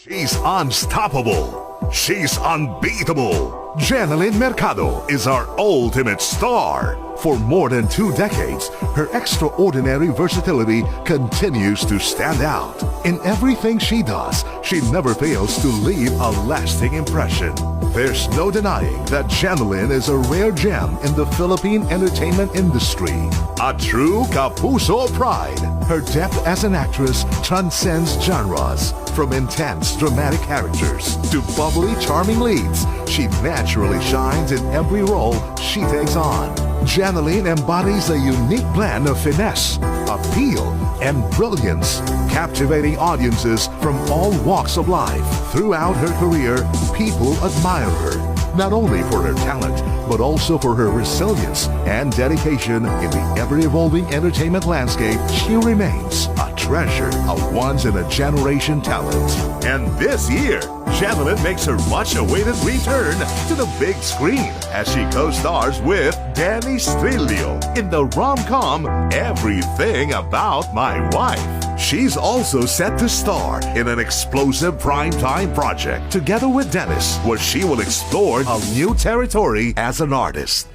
She's unstoppable. She's unbeatable. Janeline Mercado is our ultimate star. For more than 2 decades, her extraordinary versatility continues to stand out. In everything she does, she never fails to leave a lasting impression. There's no denying that Janeline is a rare gem in the Philippine entertainment industry. A true Kapuso pride. Her depth as an actress transcends genres. From intense dramatic characters to bubbly charming leads, she naturally shines in every role she takes on. Janeline embodies a unique blend of finesse, appeal, and brilliance, captivating audiences from all walks of life. Throughout her career, people admire her, not only for her talent, but also for her resilience and dedication in the ever-evolving entertainment landscape. She remains a treasure, a once-in-a-generation talent. And this year, Janeline makes her much-awaited return to the big screen as she co-stars with Danny Strillo in the rom-com Everything About My Wife. She's also set to star in an explosive primetime project together with Dennis, where she will explore a new territory as an artist.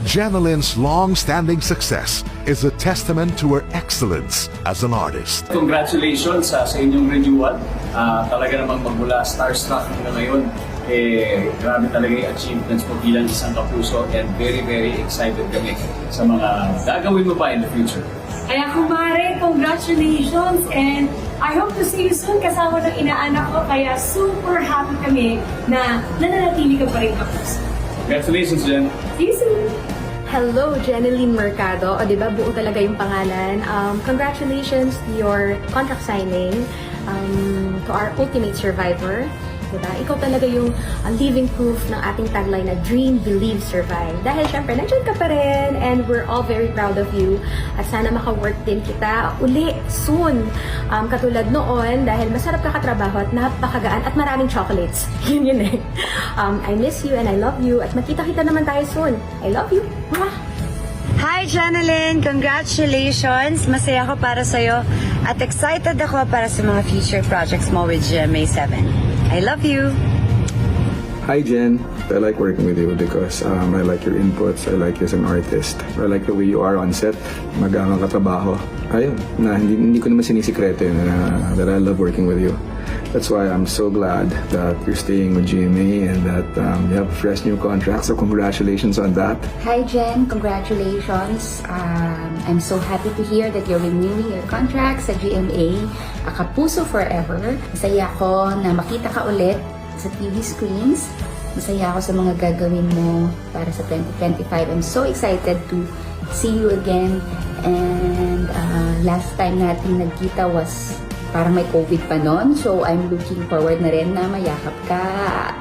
Janeline's long-standing success is a testament to her excellence as an artist. Congratulations sa inyong renewal. Talaga namang magmula starstruck na ngayon, grabe talaga yung achievements mo bilang isang kapuso, and very, very excited kami sa mga gagawin mo pa in the future. Kaya kumare, congratulations, and I hope to see you soon kasama ng inaanak ko, kaya super happy kami na nananatili ka pa rin kapuso. Congratulations, Jen. See you soon! Hello, Janeline Mercado. O, diba, buo talaga yung pangalan. Congratulations to your contract signing, to our ultimate survivor. Diba? Ikaw talaga yung living proof ng ating tagline na Dream, Believe, Survive. Dahil syempre, nandiyan ka pa rin, and we're all very proud of you. At sana maka-work din kita uli, soon. Katulad noon, dahil masarap ka katrabaho at napakagaan at maraming chocolates. Yun eh. I miss you and I love you. At makita-kita naman tayo soon. I love you. Mwah! Hi, Janeline! Congratulations! Masaya ako para sa'yo at excited ako para sa mga future projects mo with GMA7. I love you! Hi, Jen. I like working with you because I like your inputs. I like you as an artist. I like the way you are on set. Magang katrabaho. Ayun, na hindi ko naman sinisikreto yun that I love working with you. That's why I'm so glad that you're staying with GMA and that you have fresh new contracts. So congratulations on that. Hi Jen, congratulations. I'm so happy to hear that you're renewing your contract sa GMA. A Kapuso forever. Masaya ako na makita ka ulit sa TV screens. Masaya ako sa mga gagawin mo para sa 2025. I'm so excited to see you again. And last time natin nagkita was parang may COVID pa noon. So I'm looking forward na rin na mayakap ka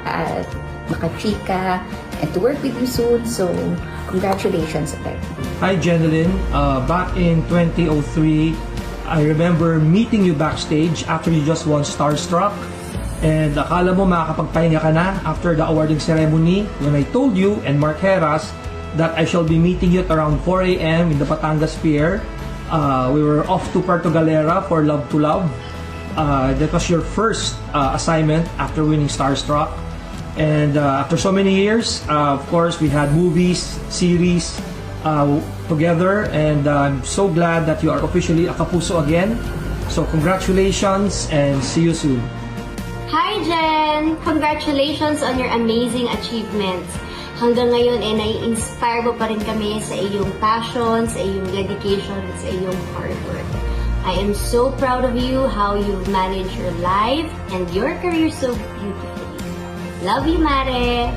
at makachika and to work with you soon. So congratulations again. Hi Janeline, back in 2003, I remember meeting you backstage after you just won Starstruck. And akala mo makakapagpahinga ka na after the awarding ceremony when I told you and Mark Heras that I shall be meeting you at around 4 a.m. in the Batangas Pier. We were off to Puerto Galera for Love to Love. That was your first assignment after winning Starstruck. And after so many years, of course, we had movies, series together. And I'm so glad that you are officially a Kapuso again. So congratulations and see you soon. Hi Jen! Congratulations on your amazing achievements. Hanggang ngayon nai-inspire mo pa rin kami sa iyong passion, sa iyong dedication, at sa iyong hard work. I am so proud of you, how you manage your life and your career so beautifully. Love you, Mare!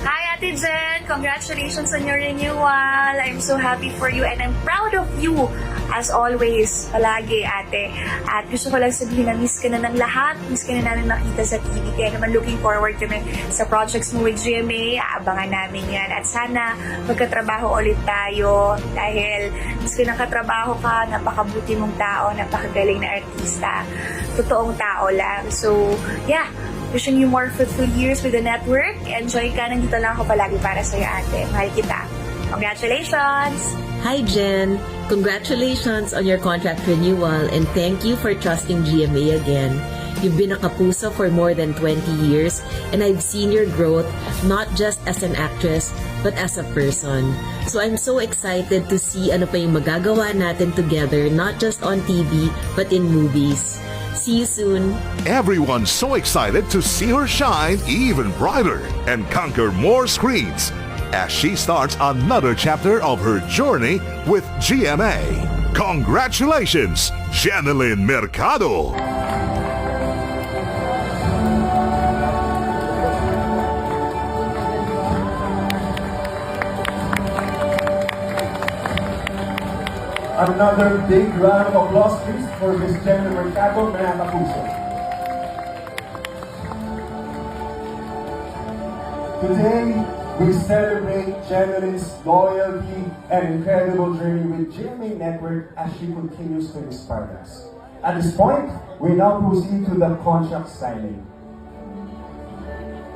Hi Ate Jen! Congratulations on your renewal! I'm so happy for you and I'm proud of you as always, palagi ate. At gusto ko lang sabihin na miss ka na ng lahat, miss ka na namin makita sa TV. Kaya naman looking forward kami sa projects mo with GMA. Abangan namin yan. At sana magkatrabaho ulit tayo dahil miss ko nang katrabaho ka, napakabuti mong tao, napakagaling na artista. Totoong tao lang. So, yeah. Wishing you more fruitful years with the network. Enjoy ka. Nandito lang ako palagi para sa'yo ate. Mahal kita. Congratulations! Hi Jen! Congratulations on your contract renewal and thank you for trusting GMA again. You've been a Kapuso for more than 20 years, and I've seen your growth not just as an actress, but as a person. So I'm so excited to see ano pa yung magagawa natin together, not just on TV, but in movies. See you soon! Everyone's so excited to see her shine even brighter and conquer more screens as she starts another chapter of her journey with GMA. Congratulations, Jeneline Mercado! Another big round of applause, please, for Miss Jeneline Mercado, mga Kapuso. Today, we celebrate Jeneline's loyalty and incredible journey with GMA Network as she continues to inspire us. At this point, we now proceed to the contract signing.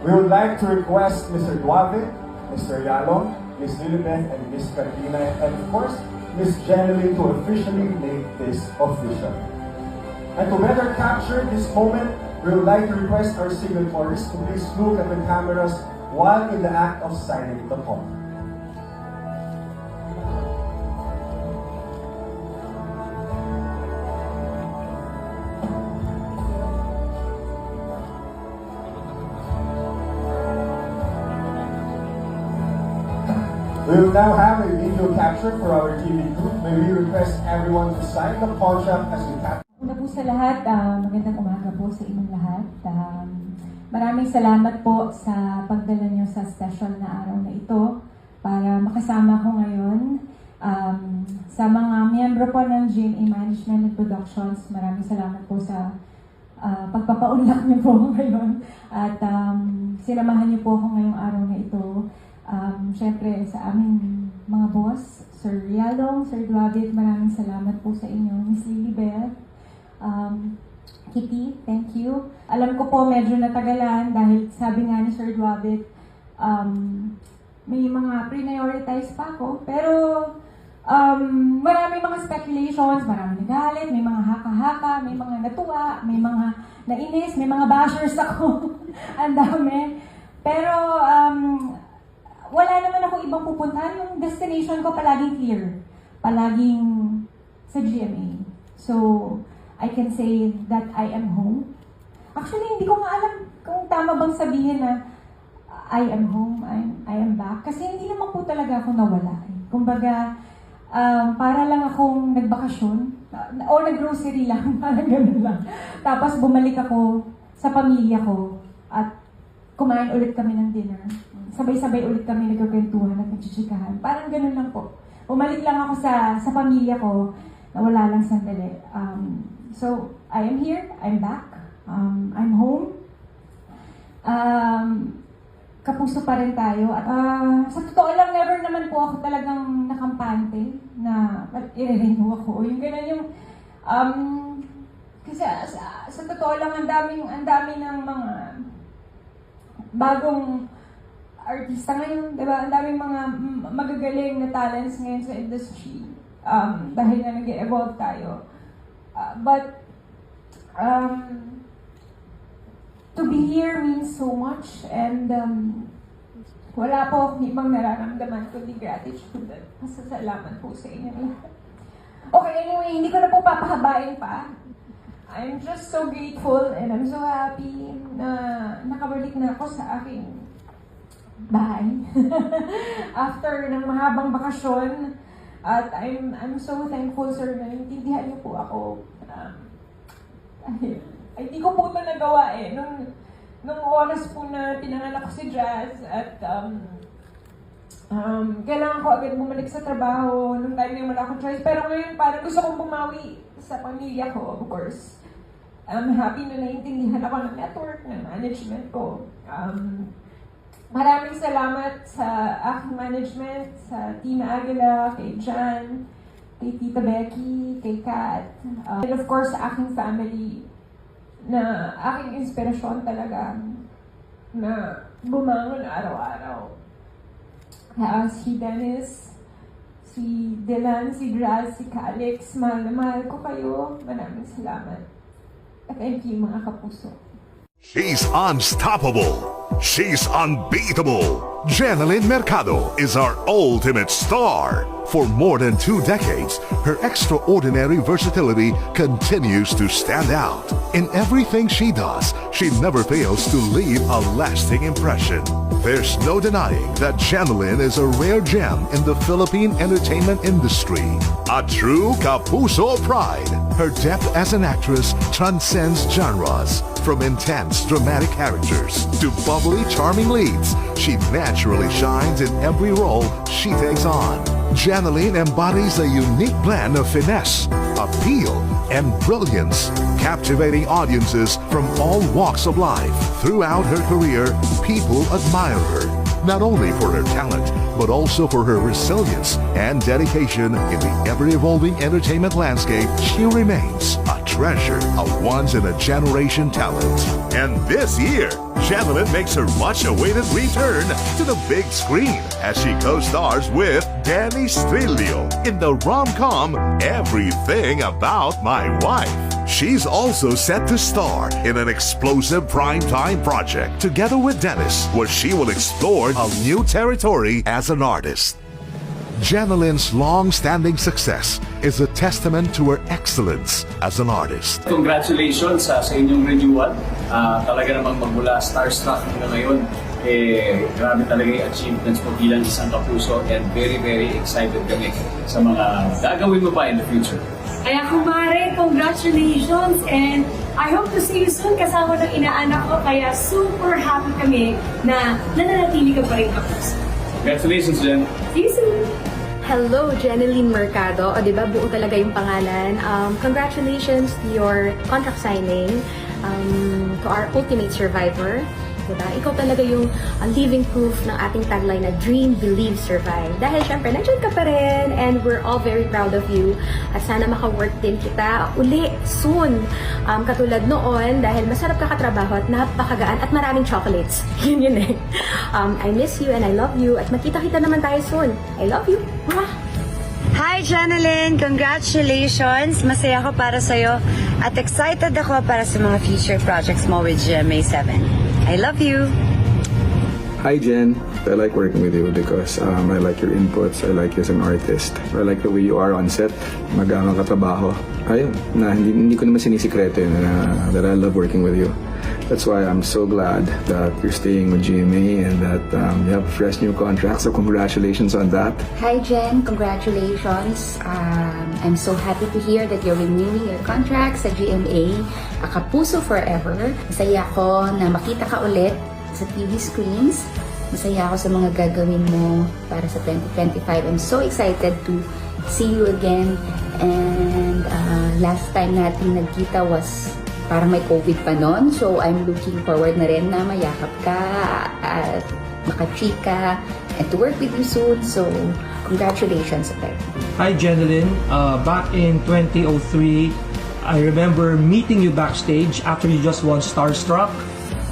We would like to request Mr. Duave, Mr. Yalong, Miss Lilibeth, and Miss Katrina, and of course, Miss Jeneline to officially make this official. And to better capture this moment, we would like to request our signatories to please look at the cameras while in the act of signing the form. We will now have a video capture for our TV group. May we request everyone to sign the contract as we capture. Una po sa lahat, magandang umaga po sa inyong lahat. Maraming salamat po sa pagdala niyo sa special na araw na ito para makasama ko ngayon. Sa mga miyembro po ng GMA Management and Productions, maraming salamat po sa pagpapaunlak niyo po ngayon at sinamahan niyo po ako ngayong araw na ito. Siyempre sa aming mga boss, Sir Yalong, Sir Duavit, maraming salamat po sa inyo. Miss Lilibeth, Kitty, thank you. Alam ko po medyo natagalan dahil sabi nga ni Sir Duavit, may mga prioritize pa ako. Pero maraming mga speculations, maraming nagalit, may mga haka-haka, may mga natuwa, may mga nainis, may mga bashers ako. Ang dami. Pero wala naman ako ibang pupuntahan. Yung destination ko palaging clear. Palaging sa GMA. So, I can say that I am home. Actually, hindi ko nga alam kung tama bang sabihin na I am home, I am back. Kasi hindi naman po talaga ako nawala. Kumbaga, para lang akong nagbakasyon o nag-grocery lang, parang gano'n lang. Tapos bumalik ako sa pamilya ko at kumain ulit kami ng dinner. Sabay-sabay ulit kami nagkakwentuhan at nagchichikahan. Parang gano'n lang po. Bumalik lang ako sa pamilya ko na wala lang sandali. So, I am here, I'm back, I'm home. Kapuso pa rin tayo. At sa totoo lang, never naman po ako talagang nakampante na i-renew ako. Yung gano'n yung, kasi sa totoo lang, ang dami ng mga bagong artista ngayon, diba? Ang daming mga magagaling na talents ngayon sa industry. Dahil na nag-evolve tayo. But to be here means so much and wala po akong ibang nararamdaman kundi gratitude at pasasalamat po sa inyo lahat. Okay, anyway, hindi ko na po papahabain pa. I'm just so grateful and I'm so happy na nakabalik na ako sa aking bahay. After ng mahabang bakasyon. At I'm so thankful, sir, na naintindihan niyo po ako. Ay, hindi ko po ito nagawa eh. Nung oras po na pinanganak ko si Jazz at kailangan ko agad bumalik sa trabaho nung time na wala akong choice. Pero ngayon parang gusto kong bumawi sa pamilya ko, of course. I'm happy na naiintindihan ako ng network, ng management ko. Maraming salamat sa aking management, sa Team Aguila, kay Jan, kay Tita Becky, kay Kat, and of course sa aking family na aking inspirasyon talaga na bumangon araw-araw. Si Dennis, si Dylan, si Draz, si Calix, mahal na mahal ko kayo. Maraming salamat. Thank you, mga kapuso. She's unstoppable. She's unbeatable. Janeline Mercado is our ultimate star. For more than 2 decades, her extraordinary versatility continues to stand out. In everything she does, she never fails to leave a lasting impression. There's no denying that Janeline is a rare gem in the Philippine entertainment industry. A true Kapuso pride. Her depth as an actress transcends genres. From intense dramatic characters to bubbly charming leads, she naturally shines in every role she takes on. Janeline embodies a unique blend of finesse, appeal, and brilliance, captivating audiences from all walks of life. Throughout her career, people admire her, not only for her talent, but also for her resilience and dedication in the ever-evolving entertainment landscape. She remains a treasure, a once-in-a-generation talent. And this year, Janeline makes her much-awaited return to the big screen as she co-stars with Danny Strillo in the rom-com Everything About My Wife. She's also set to star in an explosive primetime project together with Dennis, where she will explore a new territory as an artist. Janeline's long-standing success is a testament to her excellence as an artist. Congratulations sa inyong renewal. Talaga namang magmula starstruck na ngayon, grabe talaga yung achievements mo bilang isang kapuso, and very, very excited kami sa mga gagawin mo pa in the future. Kaya kumare, congratulations, and I hope to see you soon kasama ng inaanak ko, kaya super happy kami na nananatili ka pa rin kapuso. Congratulations, Jen. See you soon! Hello, Janeline Mercado. O, diba, buo talaga yung pangalan. Congratulations to your contract signing, to our ultimate survivor. Diba? Ikaw talaga yung living proof ng ating tagline na Dream, Believe, Survive. Dahil syempre, nandiyan ka pa rin, and we're all very proud of you. At sana maka-work din kita uli soon. Katulad noon, dahil masarap ka katrabaho at napakagaan at maraming chocolates. Yun eh. I miss you and I love you. At makita-kita naman tayo soon. I love you. Mwah! Hi, Janeline! Congratulations! Masaya ako para sa'yo at excited ako para sa mga future projects mo with GMA7. I love you! Hi Jen, I like working with you because I like your inputs, I like you as an artist. I like the way you are on set, magaan ka trabaho. Ayun, na hindi ko naman sinisikreto yun that I love working with you. That's why I'm so glad that you're staying with GMA and that you have a fresh new contract, so congratulations on that. Hi Jen, congratulations. I'm so happy to hear that you're renewing your contract sa GMA. Kapuso forever. Masaya ako na makita ka ulit sa TV screens. Masaya ako sa mga gagawin mo para sa 2025. I'm so excited to see you again. And last time natin nagkita was parang may COVID pa noon. So I'm looking forward na rin na mayakap ka at makachika and to work with you soon. So congratulations again. Hi Janeline, back in 2003, I remember meeting you backstage after you just won Starstruck.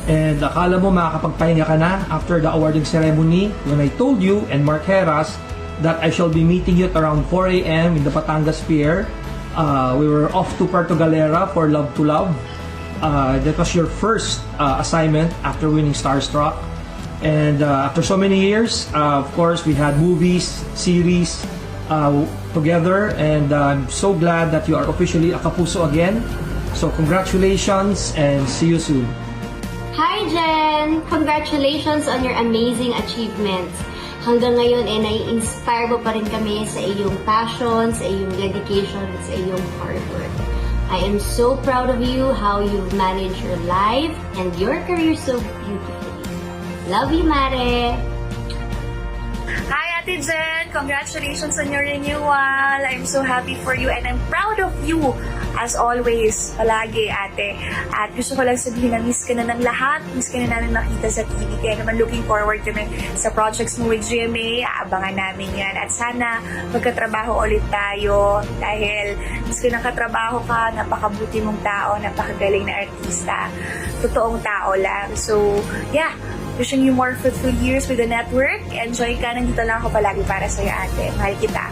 And akala mo makakapagpahinga ka na after the awarding ceremony when I told you and Mark Heras that I shall be meeting you at around 4 a.m. in the Batangas Pier. We were off to Puerto Galera for Love to Love. That was your first assignment after winning Starstruck. And after so many years, of course, we had movies, series together. And I'm so glad that you are officially a Kapuso again. So congratulations and see you soon. Hi Jen! Congratulations on your amazing achievements. Hanggang ngayon nai-inspire mo pa rin kami sa iyong passion, sa iyong dedication, at sa iyong hard work. I am so proud of you, how you've managed your life and your career so beautifully. Love you, Mare! Hi, Ate Jen! Congratulations on your renewal! I'm so happy for you and I'm proud of you as always, palagi, ate. At gusto ko lang sabihin na miss ka na ng lahat, miss ka na namin makita sa TV. Kaya naman looking forward kami sa projects mo with GMA. Aabangan namin yan. At sana magkatrabaho ulit tayo dahil miss ko ng katrabaho ka, napakabuti mong tao, napakagaling na artista. Totoong tao lang. So, yeah. Wishing you more fruitful years with the network. Enjoy ka. Nandito lang ako palagi para sa'yo, ate. Mahal kita.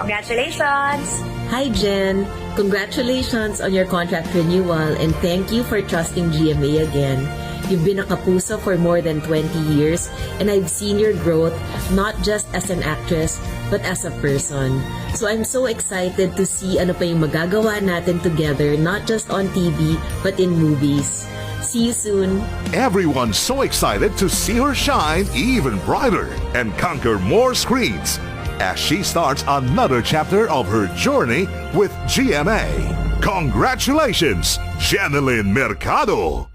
Congratulations! Hi Jen! Congratulations on your contract renewal and thank you for trusting GMA again. You've been a kapuso for more than 20 years and I've seen your growth not just as an actress but as a person. So I'm so excited to see ano pa yung magagawa natin together not just on TV but in movies. See you soon! Everyone's so excited to see her shine even brighter and conquer more screens as she starts another chapter of her journey with GMA. Congratulations, Jeneline Mercado!